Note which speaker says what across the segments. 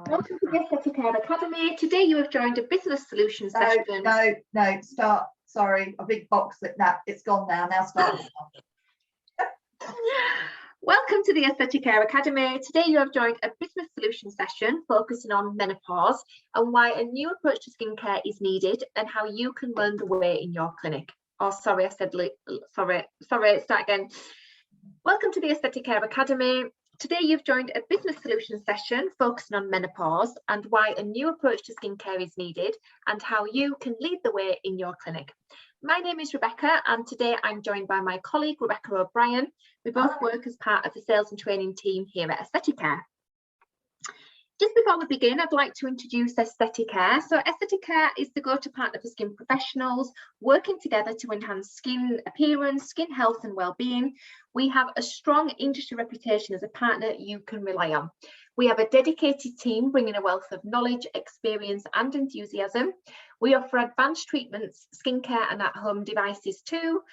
Speaker 1: Welcome to the Aesthetic Care Academy. Today you have joined a business solutions session.
Speaker 2: No, start. Sorry, a big box that it's gone now. Now start.
Speaker 1: Welcome to the Aesthetic Care Academy. Today you have joined a business solutions session focusing on menopause and why a new approach to skincare is needed and how you can learn the way in your clinic. Oh, sorry, I said, sorry, start again. Welcome to the Aesthetic Care Academy. Today you've joined a business solutions session focusing on menopause and why a new approach to skincare is needed and how you can lead the way in your clinic. My name is Rebecca and today I'm joined by my colleague Rebecca O'Brien. We both work as part of the sales and training team here at Aesthetic Care. Just before we begin, I'd like to introduce Aesthetic Care. So Aesthetic Care is the go-to partner for skin professionals working together to enhance skin appearance, skin health and well-being. We have a strong industry reputation as a partner you can rely on. We have a dedicated team bringing a wealth of knowledge, experience and enthusiasm. We offer advanced treatments, skincare and at-home devices too.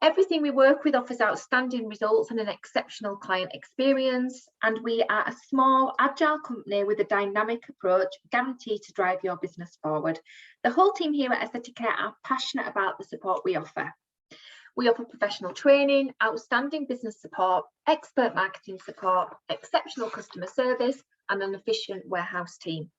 Speaker 1: Everything we work with offers outstanding results and an exceptional client experience. And we are a small, agile company with a dynamic approach guaranteed to drive your business forward. The whole team here at Aesthetic Care are passionate about the support we offer. We offer professional training, outstanding business support, expert marketing support, exceptional customer service, and an efficient warehouse team.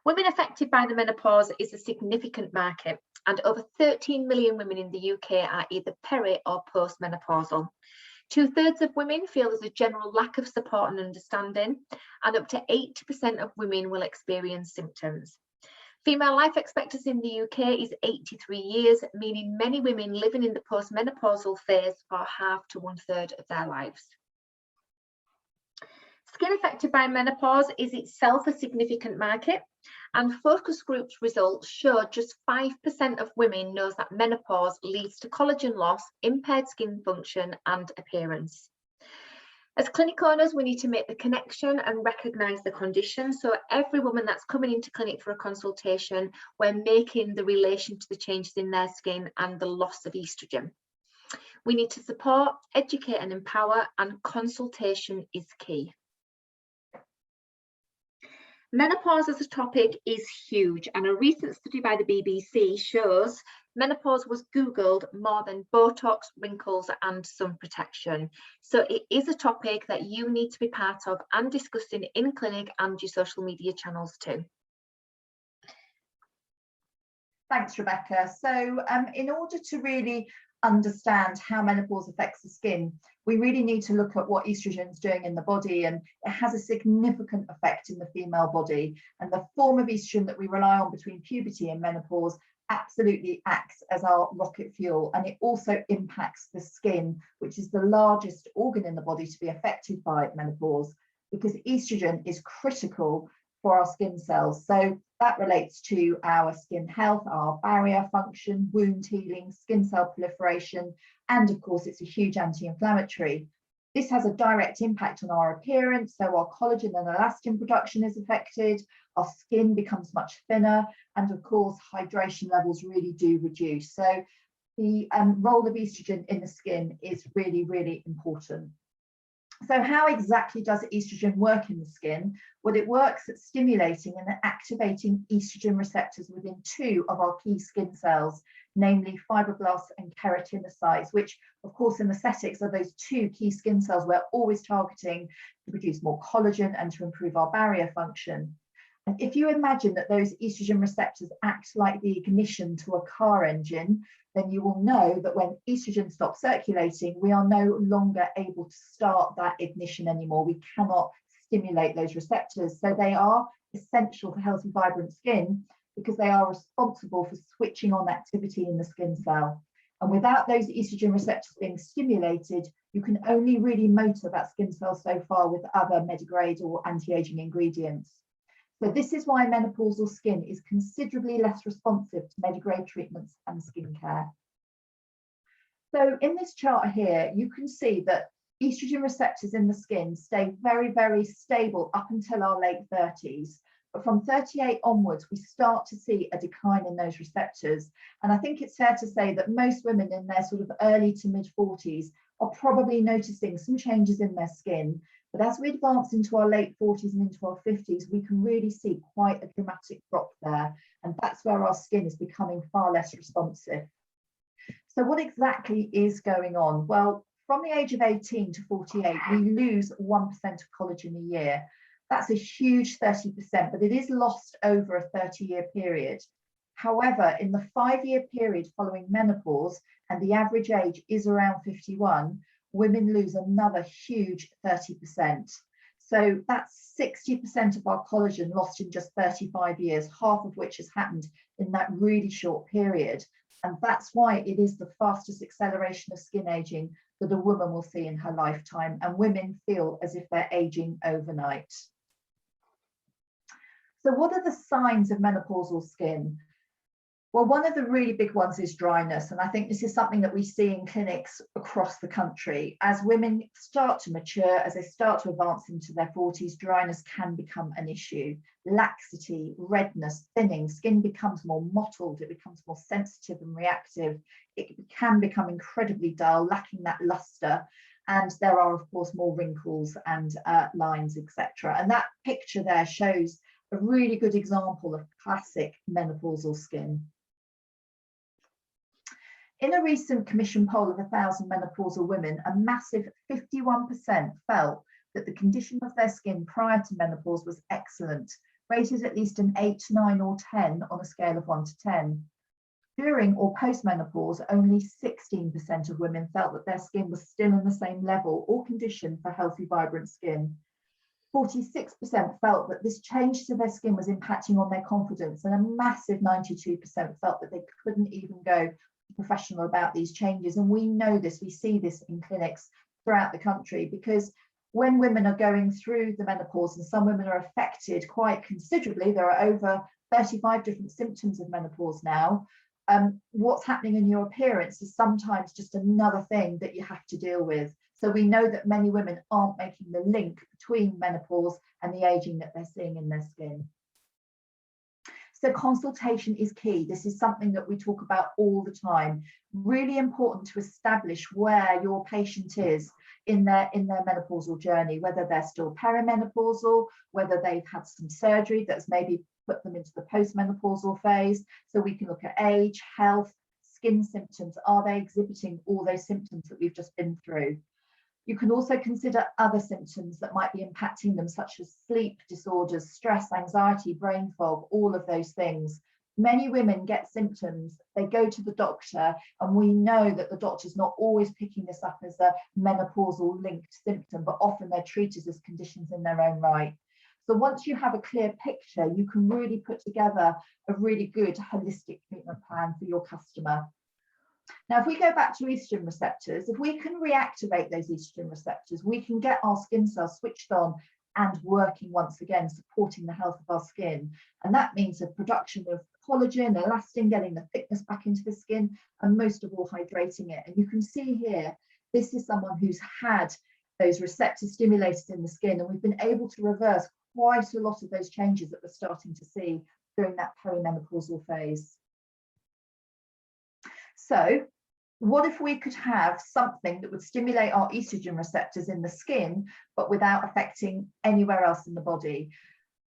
Speaker 1: Women affected by the menopause is a significant market, and over 13 million women in the UK are either peri or postmenopausal. 2/3 of women feel there's a general lack of support and understanding, and up to 80% of women will experience symptoms. Female life expectancy in the UK is 83 years, meaning many women living in the postmenopausal phase for half to 1/3 of their lives. Skin affected by menopause is itself a significant market, and focus groups results show just 5% of women knows that menopause leads to collagen loss, impaired skin function and appearance. As clinic owners, we need to make the connection and recognise the condition. So every woman that's coming into clinic for a consultation, we're making the relation to the changes in their skin and the loss of oestrogen. We need to support, educate and empower, and consultation is key. Menopause as a topic is huge, and a recent study by the BBC shows menopause was Googled more than Botox, wrinkles and sun protection. So it is a topic that you need to be part of and discussing in clinic and your social media channels too.
Speaker 2: Thanks, Rebecca. So in order to really understand how menopause affects the skin, we really need to look at what estrogen is doing in the body, and it has a significant effect in the female body. And the form of estrogen that we rely on between puberty and menopause absolutely acts as our rocket fuel, and it also impacts the skin, which is the largest organ in the body to be affected by menopause, because estrogen is critical for our skin cells. So that relates to our skin health, our barrier function, wound healing, skin cell proliferation, and of course it's a huge anti-inflammatory. This has a direct impact on our appearance, so our collagen and elastin production is affected, our skin becomes much thinner, and of course hydration levels really do reduce. So the role of estrogen in the skin is really, really important. So how exactly does estrogen work in the skin? Well, it works at stimulating and activating estrogen receptors within 2 of our key skin cells, namely fibroblasts and keratinocytes, which of course in aesthetics are those 2 key skin cells we're always targeting to produce more collagen and to improve our barrier function. And if you imagine that those estrogen receptors act like the ignition to a car engine, then you will know that when estrogen stops circulating, we are no longer able to start that ignition anymore. We cannot stimulate those receptors. So they are essential for healthy, vibrant skin because they are responsible for switching on activity in the skin cell. And without those estrogen receptors being stimulated, you can only really motor that skin cell so far with other medigrade or anti-aging ingredients. So this is why menopausal skin is considerably less responsive to medigrade treatments and skincare. So in this chart here, you can see that estrogen receptors in the skin stay very, very stable up until our late 30s. But from 38 onwards, we start to see a decline in those receptors. And I think it's fair to say that most women in their sort of early to mid 40s are probably noticing some changes in their skin, But as we advance into our late 40s and into our 50s, we can really see quite a dramatic drop there. And that's where our skin is becoming far less responsive. So what exactly is going on? Well, from the age of 18 to 48, we lose 1% of collagen a year. That's a huge 30%, but it is lost over a 30-year period. However, in the 5-year period following menopause, and the average age is around 51, women lose another huge 30%. So that's 60% of our collagen lost in just 35 years, half of which has happened in that really short period. And that's why it is the fastest acceleration of skin aging that a woman will see in her lifetime. And women feel as if they're aging overnight. So what are the signs of menopausal skin? Well, one of the really big ones is dryness. And I think this is something that we see in clinics across the country. As women start to mature, as they start to advance into their 40s, dryness can become an issue. Laxity, redness, thinning, skin becomes more mottled, it becomes more sensitive and reactive. It can become incredibly dull, lacking that luster. And there are, of course, more wrinkles and lines, etc. And that picture there shows a really good example of classic menopausal skin. In a recent commission poll of 1,000 menopausal women, a massive 51% felt that the condition of their skin prior to menopause was excellent, rated at least an 8, 9 or 10 on a scale of 1 to 10. During or post-menopause, only 16% of women felt that their skin was still in the same level or condition for healthy, vibrant skin. 46% felt that this change to their skin was impacting on their confidence, and a massive 92% felt that they couldn't even go professional about these changes. And we know this, we see this in clinics throughout the country, because when women are going through the menopause, and some women are affected quite considerably, there are over 35 different symptoms of menopause now, what's happening in your appearance is sometimes just another thing that you have to deal with. So we know that many women aren't making the link between menopause and the aging that they're seeing in their skin. So consultation is key. This is something that we talk about all the time. Really important to establish where your patient is in their menopausal journey, whether they're still perimenopausal, whether they've had some surgery that's maybe put them into the postmenopausal phase. So we can look at age, health, skin symptoms. Are they exhibiting all those symptoms that we've just been through? You can also consider other symptoms that might be impacting them, such as sleep disorders, stress, anxiety, brain fog, all of those things. Many women get symptoms, they go to the doctor, and we know that the doctor's not always picking this up as a menopausal linked symptom, but often they're treated as conditions in their own right. So once you have a clear picture, you can really put together a really good holistic treatment plan for your customer. Now, if we go back to estrogen receptors, if we can reactivate those estrogen receptors, we can get our skin cells switched on and working once again, supporting the health of our skin. And that means the production of collagen, elastin, getting the thickness back into the skin, and most of all, hydrating it. And you can see here, this is someone who's had those receptors stimulated in the skin, and we've been able to reverse quite a lot of those changes that we're starting to see during that perimenopausal phase. So what if we could have something that would stimulate our estrogen receptors in the skin, but without affecting anywhere else in the body?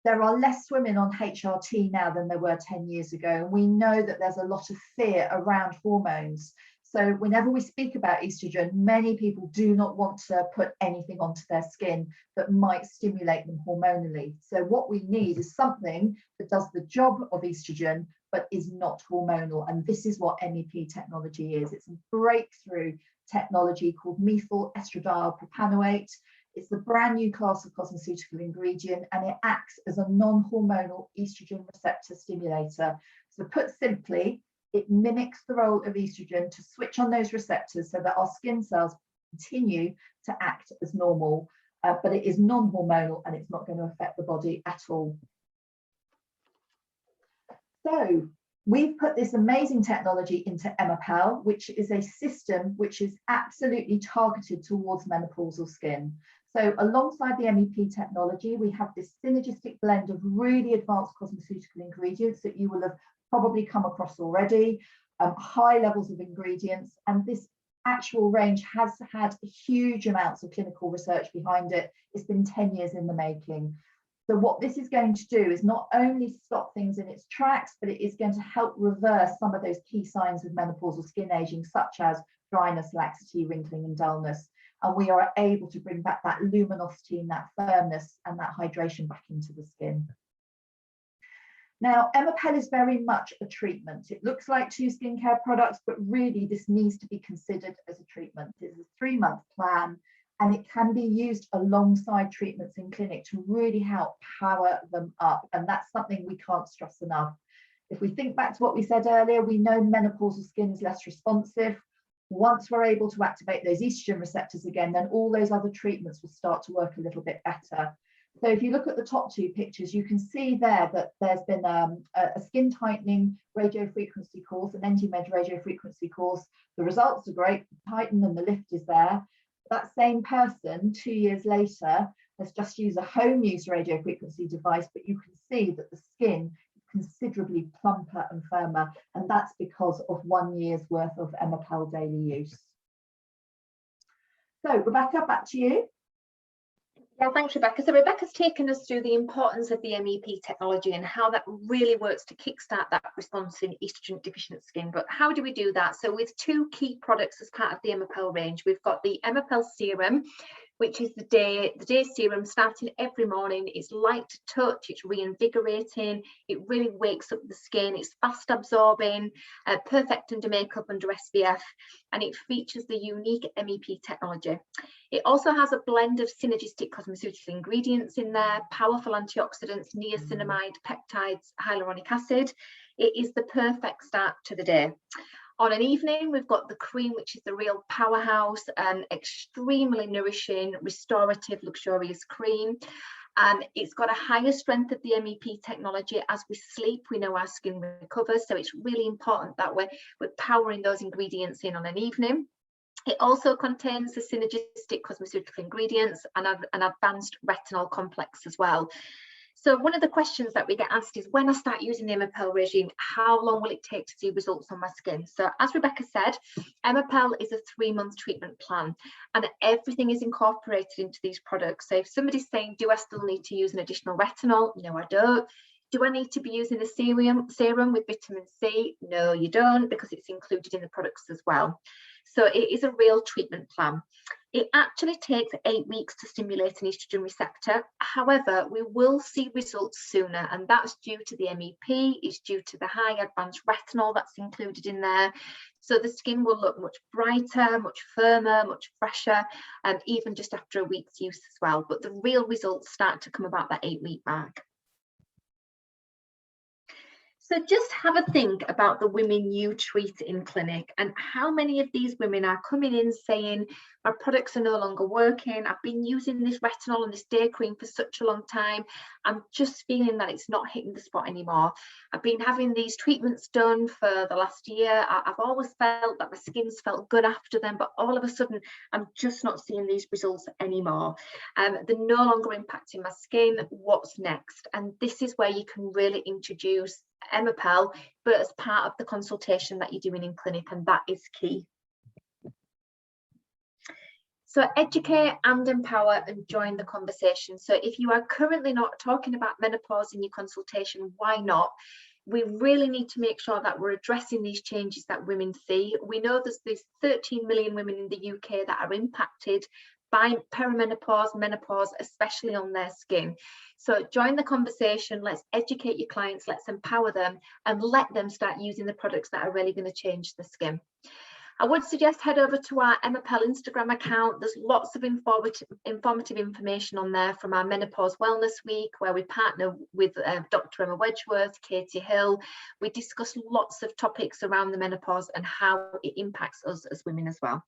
Speaker 2: There are less women on HRT now than there were 10 years ago. And we know that there's a lot of fear around hormones. So whenever we speak about estrogen, many people do not want to put anything onto their skin that might stimulate them hormonally. So what we need is something that does the job of estrogen, but is not hormonal. And this is what MEP technology is. It's a breakthrough technology called methyl estradiol propanoate. It's a brand new class of cosmeceutical ingredient, and it acts as a non-hormonal estrogen receptor stimulator. So put simply, it mimics the role of estrogen to switch on those receptors so that our skin cells continue to act as normal, but it is non-hormonal and it's not going to affect the body at all. So we've put this amazing technology into Emepelle, which is a system which is absolutely targeted towards menopausal skin. So alongside the MEP technology, we have this synergistic blend of really advanced cosmeceutical ingredients that you will have probably come across already, high levels of ingredients, and this actual range has had huge amounts of clinical research behind it. It's been 10 years in the making. So what this is going to do is not only stop things in its tracks, but it is going to help reverse some of those key signs of menopausal skin aging, such as dryness, laxity, wrinkling, and dullness. And we are able to bring back that luminosity and that firmness and that hydration back into the skin. Now, Emepelle is very much a treatment. It looks like 2 skincare products, but really this needs to be considered as a treatment. It's a 3-month plan, and it can be used alongside treatments in clinic to really help power them up. And that's something we can't stress enough. If we think back to what we said earlier, we know menopausal skin is less responsive. Once we're able to activate those estrogen receptors again, then all those other treatments will start to work a little bit better. So if you look at the top 2 pictures, you can see there that there's been a skin tightening radiofrequency course, an anti-med radiofrequency course. The results are great, the tighten and the lift is there. That same person 2 years later has just used a home use radiofrequency device, but you can see that the skin is considerably plumper and firmer, and that's because of 1 year's worth of Emepelle daily use. So Rebecca, back to you.
Speaker 1: Yeah, thanks, Rebecca. So Rebecca's taken us through the importance of the MEP technology and how that really works to kickstart that response in estrogen deficient skin. But how do we do that? So with 2 key products as part of the Emepelle range, we've got the Emepelle serum, which is the day serum starting every morning. It's light to touch, it's reinvigorating, it really wakes up the skin, it's fast absorbing, perfect under makeup, under SPF, and it features the unique MEP technology. It also has a blend of synergistic cosmeceutical ingredients in there, powerful antioxidants, niacinamide, peptides, hyaluronic acid. It is the perfect start to the day. On an evening, we've got the cream, which is the real powerhouse, extremely nourishing, restorative, luxurious cream. It's got a higher strength of the MEP technology. As we sleep, we know our skin recovers, so it's really important that we're powering those ingredients in on an evening. It also contains the synergistic cosmeceutical ingredients and an advanced retinol complex as well. So one of the questions that we get asked is, when I start using the Emepelle regime, how long will it take to see results on my skin? So as Rebecca said, Emepelle is a 3-month treatment plan, and everything is incorporated into these products. So if somebody's saying, do I still need to use an additional retinol? No, I don't. Do I need to be using a serum with vitamin C? No, you don't, because it's included in the products as well. So it is a real treatment plan. It actually takes 8 weeks to stimulate an estrogen receptor. However, we will see results sooner, and that's due to the MEP, it's due to the high advanced retinol that's included in there. So the skin will look much brighter, much firmer, much fresher, and even just after a week's use as well. But the real results start to come about that 8-week mark. So just have a think about the women you treat in clinic, and how many of these women are coming in saying, my products are no longer working, I've been using this retinol and this day cream for such a long time, I'm just feeling that it's not hitting the spot anymore. I've been having these treatments done for the last year, I've always felt that my skin's felt good after them, but all of a sudden I'm just not seeing these results anymore. They're no longer impacting my skin. What's next? And this is where you can really introduce Emepelle, but as part of the consultation that you're doing in clinic, and that is key. So educate and empower and join the conversation. So if you are currently not talking about menopause in your consultation, why not? We really need to make sure that we're addressing these changes that women see. We know there's 13 million women in the UK that are impacted by perimenopause, menopause, especially on their skin. So join the conversation, let's educate your clients, let's empower them, and let them start using the products that are really going to change the skin. I would suggest head over to our Emepelle Instagram account. There's lots of informative information on there from our Menopause Wellness Week, where we partner with Dr. Emma Wedgeworth, Katie Hill. We discuss lots of topics around the menopause and how it impacts us as women as well.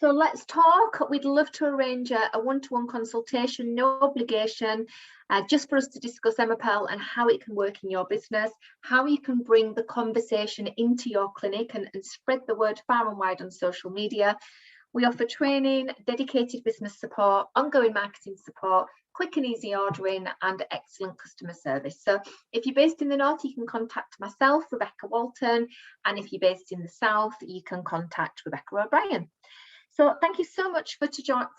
Speaker 1: So let's talk. We'd love to arrange a one-to-one consultation, no obligation, just for us to discuss Emepelle and how it can work in your business, how you can bring the conversation into your clinic and spread the word far and wide on social media. We offer training, dedicated business support, ongoing marketing support, quick and easy ordering, and excellent customer service. So if you're based in the north, you can contact myself, Rebecca Walton, and if you're based in the south, you can contact Rebecca O'Brien. So thank you so much for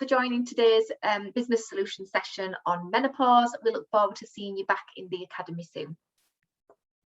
Speaker 1: joining today's business solution session on menopause. We look forward to seeing you back in the academy soon.